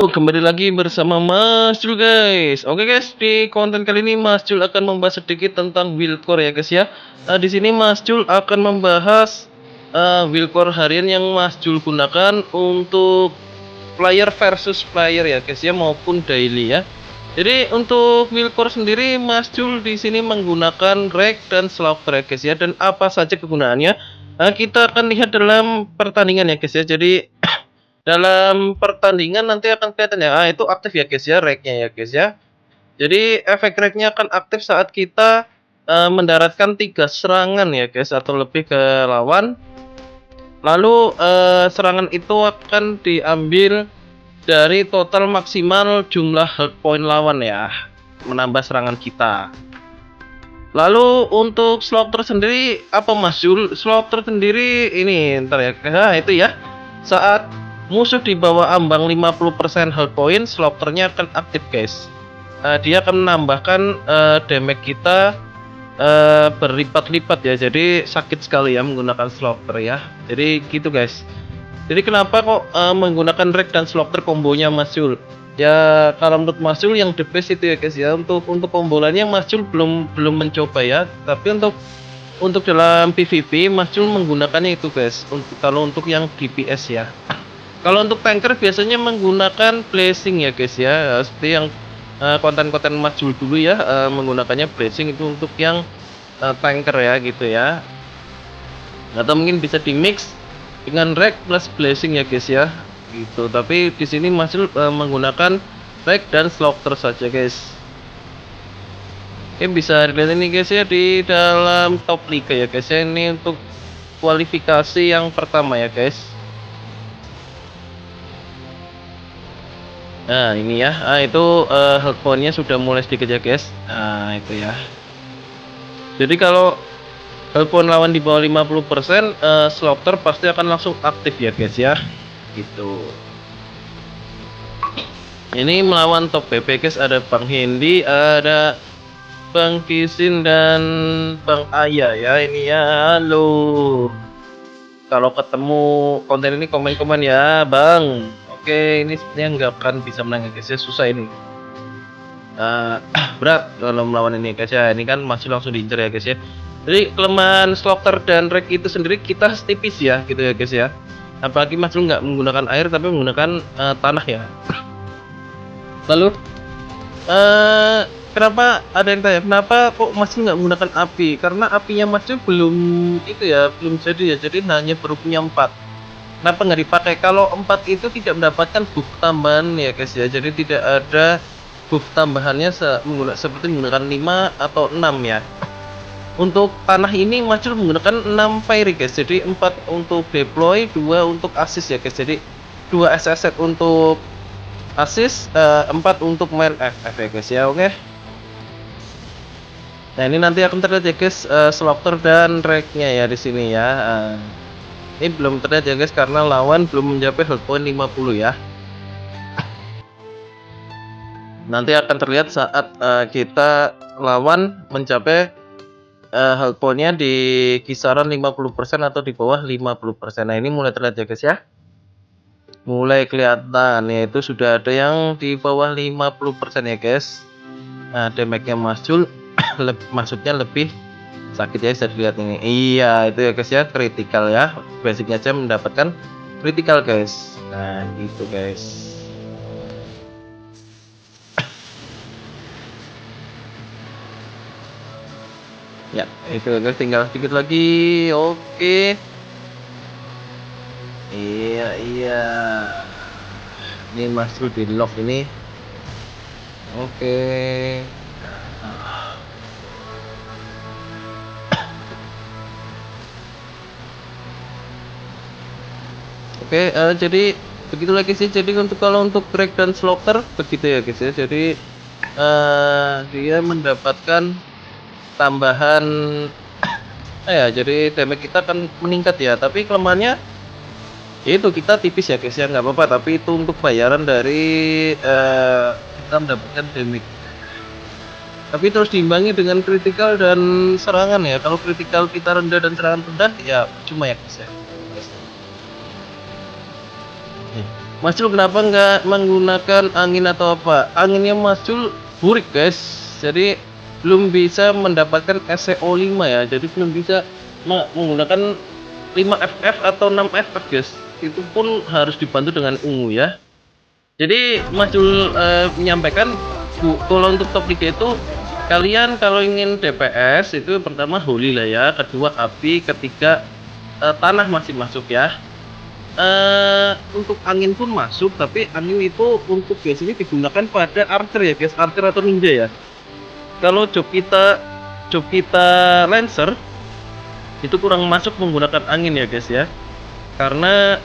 Halo, kembali lagi bersama Mas Jul guys. Oke guys, di konten kali ini Mas Jul akan membahas sedikit tentang build core ya guys ya. Di sini Mas Jul akan membahas build core harian yang Mas Jul gunakan untuk player versus player ya guys ya, maupun daily ya. Jadi untuk build core sendiri Mas Jul di sini menggunakan rake dan slaughter ya guys ya. Dan apa saja kegunaannya? Kita akan lihat dalam pertandingan ya guys ya. Jadi dalam pertandingan nanti akan kelihatan ya, itu aktif ya guys ya, rake-nya ya guys ya. Jadi efek rake-nya akan aktif saat kita mendaratkan 3 serangan ya guys, atau lebih ke lawan. Lalu serangan itu akan diambil dari total maksimal jumlah health point lawan ya, menambah serangan kita. Lalu untuk slaughter sendiri apa Mas Jul? Slaughter sendiri ini ntar ya, itu ya. Saat musuh di bawah ambang 50% health point, slaughternya akan aktif guys. Dia akan menambahkan damage kita berlipat-lipat ya. Jadi sakit sekali ya menggunakan slaughter ya. Jadi gitu guys. Jadi kenapa kok menggunakan rake dan slaughter kombonya Mas Jul? Ya kalau menurut Mas Jul yang the best itu ya guys ya. Untuk kombolannya Mas Jul belum mencoba ya. Tapi untuk dalam PvP Mas Jul menggunakannya itu guys. Kalau untuk yang DPS ya. Kalau untuk tanker biasanya menggunakan blessing ya guys ya. Seperti yang konten-konten Mas Jul dulu ya, menggunakannya blessing itu untuk yang tanker ya gitu ya. Atau mungkin bisa di mix dengan rake plus blessing ya guys ya gitu. Tapi di sini masih menggunakan rake dan slaughter saja guys. Oke, bisa dilihat ini guys ya di dalam top liga ya guys ya. Ini untuk kualifikasi yang pertama ya guys. Nah ini ya, itu health point-nya sudah mulai sedikit ya guys. Nah itu ya. Jadi kalau health point lawan di bawah 50%, slaughter pasti akan langsung aktif ya guys ya. Gitu. Ini melawan top PP guys, ada Bang Hendy, ada Bang Kisin dan Bang Aya ya. Ini ya, halo. Kalau ketemu konten ini komen-komen ya Bang. Oke, ini sepertinya nggak akan bisa menang ya guys ya, susah ini. Berat kalau melawan ini guys ya. Ini kan masih langsung diincer ya guys ya. Jadi kelemahan slaughter dan rake itu sendiri kita tipis ya gitu ya guys ya. Apalagi Mas lu nggak menggunakan air tapi menggunakan tanah ya. Lalu kenapa ada yang tanya kenapa kok masih nggak menggunakan api? Karena apinya masih belum itu ya, belum jadi ya. Jadi hanya baru punya 4. Kenapa nggak dipakai? Kalau 4 itu tidak mendapatkan buff tambahan ya guys ya. Jadi tidak ada buff tambahannya seperti menggunakan 5 atau 6 ya. Untuk tanah ini Macul menggunakan 6 fairy guys. Jadi 4 untuk deploy, 2 untuk assist ya guys. Jadi 2 SSS untuk assist, 4 untuk main FF ya guys ya. Oke. Nah ini nanti akan terlihat ya guys, slaughter dan rake-nya ya di sini ya. Ini belum terlihat ya guys karena lawan belum mencapai health point 50 ya. Nanti akan terlihat saat kita lawan mencapai health point-nya di kisaran 50% atau di bawah 50%. Nah ini mulai terlihat ya guys ya. Mulai kelihatan yaitu sudah ada yang di bawah 50% ya guys. Nah damage-nya Mas Jul maksudnya lebih sakit ya, bisa dilihat ini. Iya itu ya guys ya, critical ya. Basicnya aja mendapatkan critical guys. Nah gitu guys. Ya itu guys, tinggal sedikit lagi. Oke. Iya ini masuk di lock ini. Oke. Oke, jadi begitu lagi sih. Jadi kalau untuk break dan slaughter begitu ya guys ya. Jadi dia mendapatkan tambahan ya, jadi damage kita akan meningkat ya. Tapi kelemahannya itu kita tipis ya guys ya, nggak apa-apa. Tapi itu untuk bayaran dari kita mendapatkan damage. Tapi terus diimbangi dengan critical dan serangan ya. Kalau critical kita rendah dan serangan rendah ya cuma ya guys ya. Mas Jul kenapa nggak menggunakan angin atau apa? Anginnya Mas Jul burik guys, jadi belum bisa mendapatkan SCO5 ya, jadi belum bisa menggunakan 5FF atau 6FF guys. Itu pun harus dibantu dengan ungu ya. Jadi Mas Jul menyampaikan kalau untuk top 3 itu kalian kalau ingin DPS itu pertama holy lah ya, kedua api, ketiga tanah masih masuk ya. Untuk angin pun masuk, tapi angin itu untuk biasanya digunakan pada archer ya guys, archer atau ninja ya. Kalau job kita lancer itu kurang masuk menggunakan angin ya guys ya, karena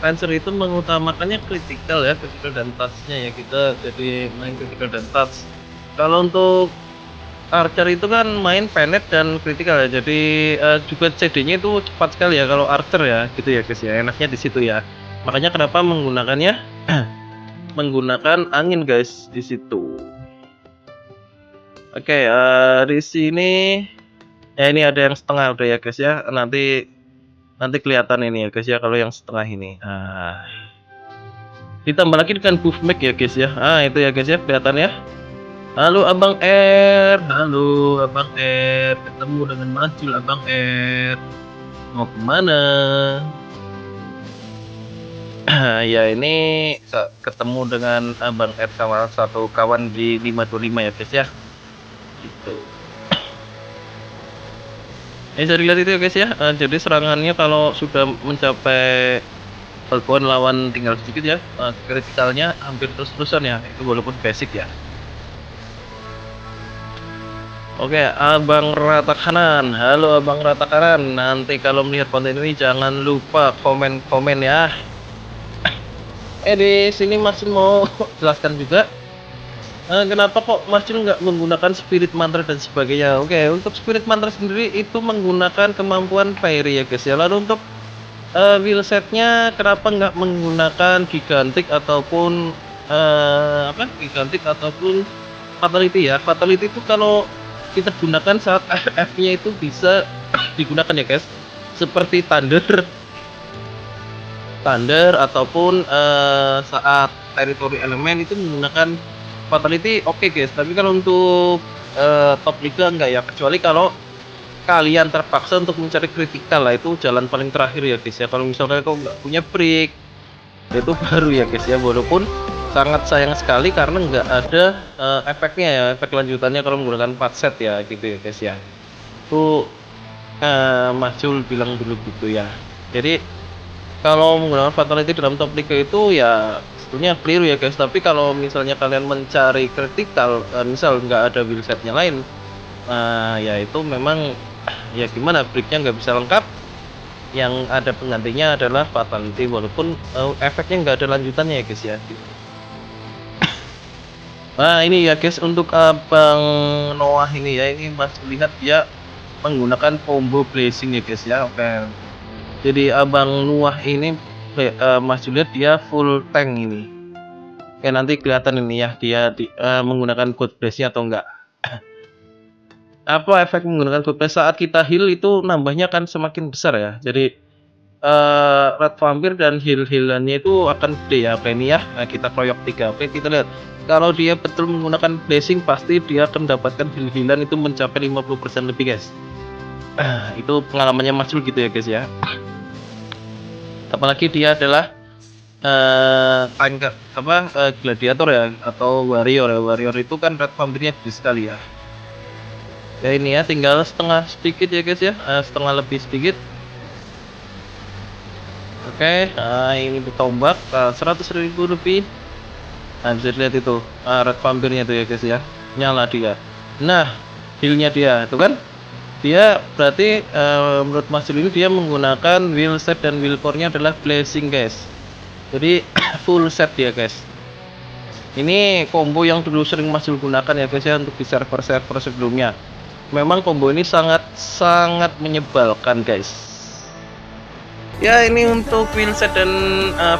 lancer itu mengutamakannya critical ya, critical dan touch-nya ya, kita jadi main critical dan touch. Kalau untuk archer itu kan main penet dan critical ya, jadi juga CD-nya itu cepat sekali ya kalau archer ya, gitu ya guys ya, enaknya di situ ya. Makanya kenapa menggunakannya menggunakan angin guys di situ. Oke, di sini ya ini ada yang setengah udah ya guys ya. Nanti kelihatan ini ya guys ya kalau yang setengah ini. Ditambah lagi dengan buff mag ya guys ya. Itu ya guys ya, kelihatan ya. Halo Abang R, halo Abang R, ketemu dengan Mas Jul Abang R. Mau kemana? Ya ini ketemu dengan Abang R sama satu kawan di 525 ya guys ya. Gitu. Bisa dilihat itu ya guys ya. Jadi serangannya kalau sudah mencapai balkon lawan tinggal sedikit ya, kritikalnya hampir terus-terusan ya. Itu walaupun basic ya. Oke, Abang Rata Kanan. Halo Abang Rata Kanan. Nanti kalau melihat konten ini jangan lupa komen-komen ya. Di sini masih mau jelaskan juga. Kenapa kok Mas Jul nggak menggunakan spirit mantra dan sebagainya? Oke, untuk spirit mantra sendiri itu menggunakan kemampuan fairy ya guys ya. Lalu untuk wheel setnya kenapa nggak menggunakan gigantic ataupun gigantic ataupun fatality ya? Fatality itu kalau kita gunakan saat FF-nya itu bisa digunakan ya guys, seperti thunder ataupun saat territory elemen itu menggunakan fatality oke guys. Tapi kalau untuk top liga enggak ya, kecuali kalau kalian terpaksa untuk mencari critical lah, itu jalan paling terakhir ya guys ya. Kalau misalnya kau nggak punya break itu baru ya guys ya, walaupun sangat sayang sekali karena nggak ada efeknya ya, efek lanjutannya kalau menggunakan 4 set ya gitu ya guys ya. Itu Mas Jul bilang dulu gitu ya. Jadi kalau menggunakan fatality dalam top liga itu ya sebetulnya clear ya guys. Tapi kalau misalnya kalian mencari critical, misal nggak ada build setnya lain, ya itu memang ya gimana, breaknya nggak bisa lengkap, yang ada penggantinya adalah fatality, walaupun efeknya nggak ada lanjutannya ya guys ya. Nah ini ya guys, untuk Abang Noah ini ya, ini Mas lihat dia menggunakan combo blessing ya guys ya. Oke, jadi Abang Noah ini Mas lihat dia full tank ini. Oke, nanti kelihatan ini ya dia menggunakan god blessing atau enggak. Apa efek menggunakan god bless saat kita heal itu nambahnya kan semakin besar ya. Jadi red vampir dan heal-healannya itu akan gede ya. Oke ini ya, kita kroyok 3. Oke, kita lihat kalau dia betul menggunakan blessing pasti dia akan mendapatkan heal-healan itu mencapai 50% lebih guys. Itu pengalamannya Mas Jul gitu ya guys ya. Apalagi dia adalah gladiator ya atau warrior ya. Warrior itu kan red vampirnya gede sekali ya. Ya ini ya, tinggal setengah sedikit ya guys ya, setengah lebih sedikit. Oke, ini ditombak 100.000 lebih. Bisa lihat itu red vampirnya itu ya guys ya, nyala dia. Nah healnya dia itu kan, dia berarti menurut Mas Jul ini dia menggunakan wheel set dan wheel core-nya adalah blessing guys. Jadi full set dia guys. Ini combo yang dulu sering Mas Jul gunakan ya guys ya, untuk di server-server sebelumnya. Memang combo ini sangat menyebalkan guys. Ya ini untuk wheel set dan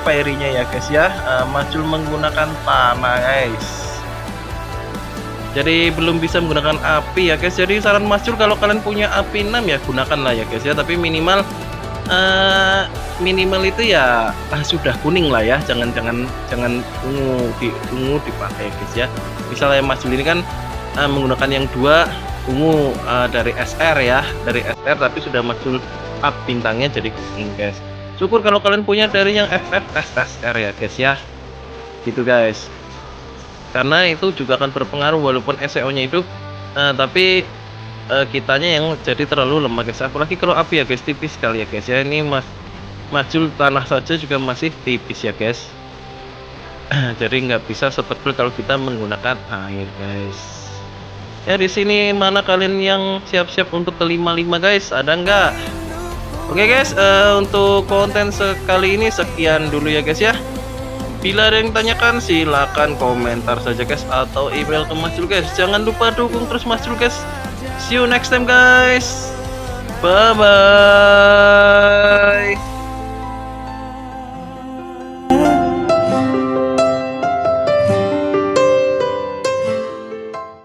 fairy-nya ya guys ya. Mas Jul menggunakan tanah guys. Jadi belum bisa menggunakan api ya guys. Jadi saran Mas Jul kalau kalian punya api 6 ya gunakan lah ya guys ya. Tapi minimal minimal itu ya sudah kuning lah ya, jangan ungu dipakai guys ya. Misalnya Mas Jul ini kan menggunakan yang 2 ungu dari SR ya, dari SR, tapi sudah Mas Jul up bintangnya jadi kuning guys. Syukur kalau kalian punya dari yang FF SR ya guys ya, gitu guys, karena itu juga akan berpengaruh walaupun SEO nya itu tapi kitanya yang jadi terlalu lemah guys, apalagi kalau api ya guys, tipis sekali ya guys ya. Ini Mas Jul tanah saja juga masih tipis ya guys. Jadi nggak bisa setebal kalau kita menggunakan air guys. Ya di sini mana kalian yang siap-siap untuk ke 55 guys, ada nggak? Oke guys, untuk konten sekali ini sekian dulu ya guys ya. Bila ada yang tanyakan silahkan komentar saja guys, atau email ke Mas Jul guys. Jangan lupa dukung terus Mas Jul guys. See you next time guys. Bye bye.